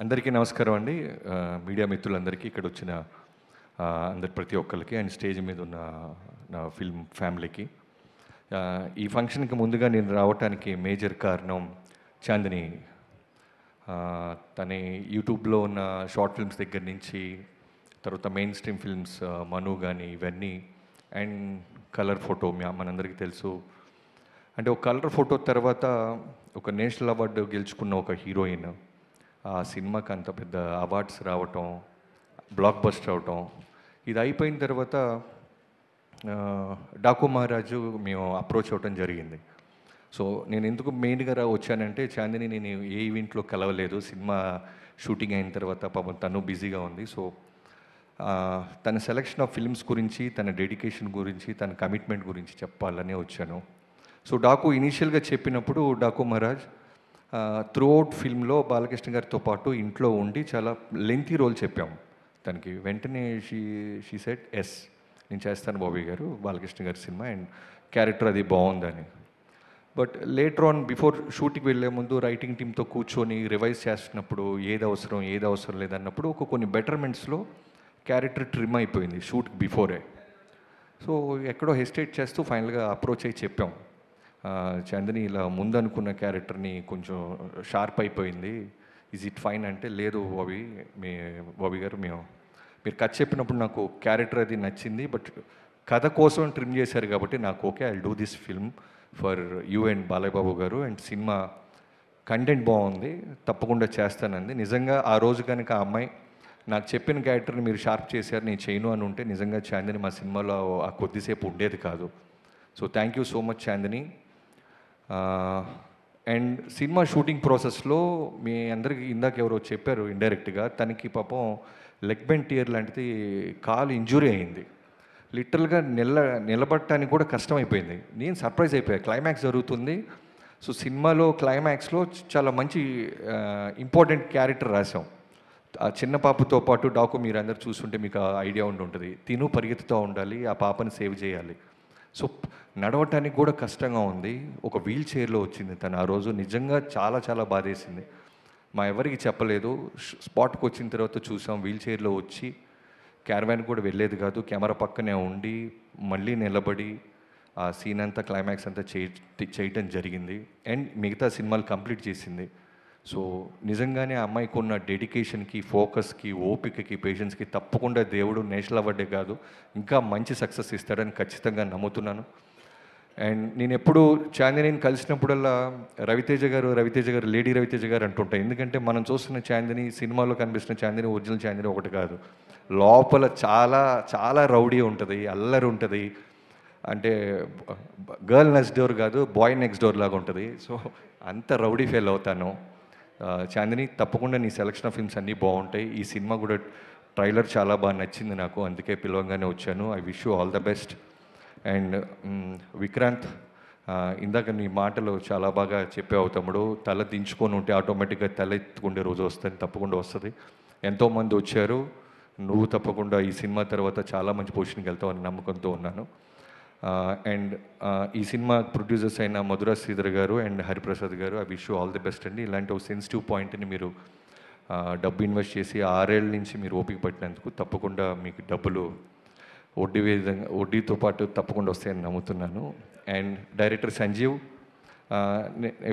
అందరికీ నమస్కారం అండి. మీడియా మిత్రులందరికీ, ఇక్కడ వచ్చిన అందరి ప్రతి ఒక్కరికి అండ్ స్టేజ్ మీద ఉన్న నా ఫిల్మ్ ఫ్యామిలీకి. ఈ ఫంక్షన్కి ముందుగా నేను రావడానికి మేజర్ కారణం చాందిని. తన యూట్యూబ్లో ఉన్న షార్ట్ ఫిల్మ్స్ దగ్గర నుంచి తర్వాత మెయిన్ స్ట్రీమ్ ఫిల్మ్స్ మను కానీ ఇవన్నీ అండ్ కలర్ ఫోటో మనందరికీ తెలుసు. అంటే ఒక కలర్ ఫోటో తర్వాత ఒక నేషనల్ అవార్డు గెలుచుకున్న ఒక హీరోయిన్, ఆ సినిమాకి అంత పెద్ద అవార్డ్స్ రావటం, బ్లాక్ బస్టర్ అవటం, ఇది అయిపోయిన తర్వాత డాకు మహారాజు మేము అప్రోచ్ అవ్వటం జరిగింది. సో నేను ఎందుకు మెయిన్గా వచ్చానంటే, చాందిని నేను ఏ ఈవెంట్లో కలవలేదు. సినిమా షూటింగ్ అయిన తర్వాత పాపం తను బిజీగా ఉంది. సో తన సెలెక్షన్ ఆఫ్ ఫిల్మ్స్ గురించి, తన డెడికేషన్ గురించి, తన కమిట్మెంట్ గురించి చెప్పాలనే వచ్చాను. సో డాకు ఇనీషియల్గా చెప్పినప్పుడు డాకు మహారాజ్ త్రూ అవుట్ ఫిల్మ్లో బాలకృష్ణ గారితో పాటు ఇంట్లో ఉండి చాలా లెంతీ రోల్ చెప్పాము తనకి. వెంటనే షీ సెట్ ఎస్, నేను చేస్తాను బాబీ గారు, బాలకృష్ణ గారి సినిమా అండ్ క్యారెక్టర్ అది బాగుందని. బట్ లేటర్ ఆన్ బిఫోర్ షూటింగ్కి వెళ్ళే ముందు రైటింగ్ టీమ్తో కూర్చొని రివైజ్ చేస్తున్నప్పుడు ఏది అవసరం లేదన్నప్పుడు కొన్ని బెటర్మెంట్స్లో క్యారెక్టర్ ట్రిమ్ అయిపోయింది షూట్కి బిఫోరే. సో ఎక్కడో హెసిటేట్ చేస్తూ ఫైనల్గా అప్రోచ్ అయ్యి చెప్పాం, చాందిని ఇలా ముందు అనుకున్న క్యారెక్టర్ని కొంచెం షార్ప్ అయిపోయింది, ఈజ్ ఇట్ ఫైన్ అంటే, లేదు బాబీ గారు మీరు కథ చెప్పినప్పుడు నాకు క్యారెక్టర్ అది నచ్చింది, బట్ కథ కోసం ట్రిమ్ చేశారు కాబట్టి నాకు okay, I do this film for you and Balayya Babu garu, and cinema content బాగుంది, తప్పకుండా చేస్తానంది. నిజంగా ఆ రోజు కనుక ఆ అమ్మాయి నాకు చెప్పిన క్యారెక్టర్ని మీరు షార్ప్ చేశారు, నేను చేయను అని ఉంటే నిజంగా చాందిని మా సినిమాలో ఆ కొద్దిసేపు ఉండేది కాదు. So thank you so much Chandini. And cinema shooting ప్రాసెస్లో మీ అందరికీ ఇందాక ఎవరో చెప్పారు ఇండైరెక్ట్గా, తనకి పాపం లెగ్ బెండ్ టియర్ లాంటిది కాలు ఇంజురీ అయింది. లిటరల్గా నిలబడటానికి కూడా కష్టమైపోయింది. నేను సర్ప్రైజ్ అయిపోయాను. క్లైమాక్స్ జరుగుతుంది. సో సినిమాలో క్లైమాక్స్లో చాలా మంచి ఇంపార్టెంట్ క్యారెక్టర్ రాసాం. ఆ చిన్న పాపతో పాటు డాకు మీరు అందరు చూస్తుంటే మీకు ఐడియా ఉంటుంది. తిను పరిగెత్తుతూ ఉండాలి, ఆ పాపని సేవ్ చేయాలి. సో నడవటానికి కూడా కష్టంగా ఉంది. ఒక వీల్ చైర్లో వచ్చింది తను ఆ రోజు. నిజంగా చాలా చాలా బాధేసింది. మా ఎవరికి చెప్పలేదు. స్పాట్కి వచ్చిన తర్వాత చూసాం, వీల్ చైర్లో వచ్చి క్యారవాన్ కూడా వెళ్ళేది కాదు, కెమెరా పక్కనే ఉండి మళ్ళీ నిలబడి ఆ సీన్ అంతా క్లైమాక్స్ అంతా చేయటం జరిగింది. అండ్ మిగతా సినిమాలు కంప్లీట్ చేసింది. సో నిజంగానే ఆ అమ్మాయికి ఉన్న డెడికేషన్కి, ఫోకస్కి, ఓపికకి, పేషెన్స్కి తప్పకుండా దేవుడు నేషనల్ అవార్డే కాదు ఇంకా మంచి సక్సెస్ ఇస్తాడని ఖచ్చితంగా నమ్ముతున్నాను. అండ్ నేను ఎప్పుడు చాందినిని కలిసినప్పుడల్లా రవితేజ గారు లేడీ రవితేజ గారు అంటుంటాయి. ఎందుకంటే మనం చూస్తున్న చాందిని, సినిమాలో కనిపిస్తున్న చాందిని, ఒరిజినల్ చాందిని ఒకటి కాదు. లోపల చాలా చాలా రౌడీ ఉంటుంది, అల్లరి ఉంటుంది. అంటే గర్ల్ నెక్స్ట్ డోర్ కాదు, బాయ్ నెక్స్ట్ డోర్ లాగా ఉంటుంది. సో అంత రౌడీ ఫీల్ అవుతాను. చాందిని తప్పకుండా నీ సెలక్షన్ ఆఫ్ ఫిల్మ్స్ అన్నీ బాగుంటాయి. ఈ సినిమా కూడా ట్రైలర్ చాలా బాగా నచ్చింది నాకు, అందుకే పిలవంగానే వచ్చాను. I wish you all the best. And Vikrant, ఇందాక నీ మాటలు చాలా బాగా చెప్పావు తమ్ముడు. తల దించుకొని ఉంటే ఆటోమేటిక్గా తల ఎత్తుకుండే రోజు వస్తుంది, తప్పకుండా వస్తుంది. ఎంతోమంది వచ్చారు, నువ్వు తప్పకుండా ఈ సినిమా తర్వాత చాలా మంచి పొజిషన్కి వెళ్తావు అని నమ్మకంతో ఉన్నాను. అండ్ ఈ సినిమా ప్రొడ్యూసర్స్ అయిన మధురా శ్రీధర్ గారు అండ్ హరిప్రసాద్ గారు, I wish you all the best అండి. ఇలాంటి ఒక సెన్సిటివ్ పాయింట్ని మీరు డబ్బు ఇన్వెస్ట్ చేసి 6 ఏళ్ళ నుంచి మీరు ఓపిక పట్టినందుకు తప్పకుండా మీకు డబ్బులు వడ్డీతో పాటు తప్పకుండా వస్తాయని నమ్ముతున్నాను. అండ్ డైరెక్టర్ సంజీవ్,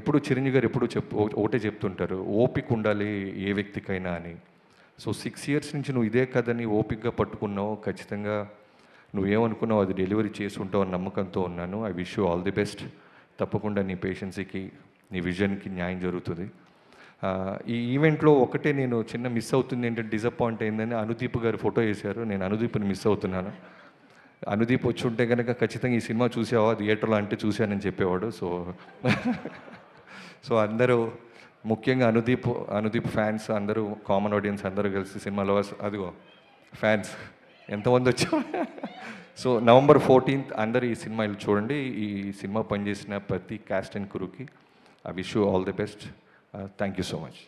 ఎప్పుడు చిరంజీవి గారు ఒకటే చెప్తుంటారు, ఓపిక ఉండాలి ఏ వ్యక్తికైనా అని. సో 6 years నుంచి నువ్వు ఇదే కథని ఓపికగా పట్టుకున్నావు. ఖచ్చితంగా నువ్వేమనుకున్నావు అది డెలివరీ చేసి ఉంటావు అని నమ్మకంతో ఉన్నాను. I wish you all the best. తప్పకుండా నీ పేషెన్సీకి, నీ విజన్కి న్యాయం జరుగుతుంది. ఈ ఈవెంట్లో ఒకటే నేను చిన్న మిస్ అవుతుంది ఏంటంటే, డిసప్పాయింట్ అయిందని అనుదీప్ గారు ఫోటో వేశారు. నేను అనుదీప్ని మిస్ అవుతున్నాను. అనుదీప్ వచ్చి ఉంటే కనుక ఖచ్చితంగా ఈ సినిమా చూసావా థియేటర్లో అంటే చూశానని చెప్పేవాడు. సో అందరూ, ముఖ్యంగా అనుదీప్ ఫ్యాన్స్ అందరూ, కామన్ ఆడియన్స్ అందరూ కలిసి సినిమాలో అదిగో ఫ్యాన్స్ ఎంతమంది వచ్చారు. సో November 14th అందరూ ఈ సినిమా చూడండి. ఈ సినిమా పనిచేసిన ప్రతి క్యాస్ట్ అండ్ క్రూకి I wish you all the best. Thank you so much.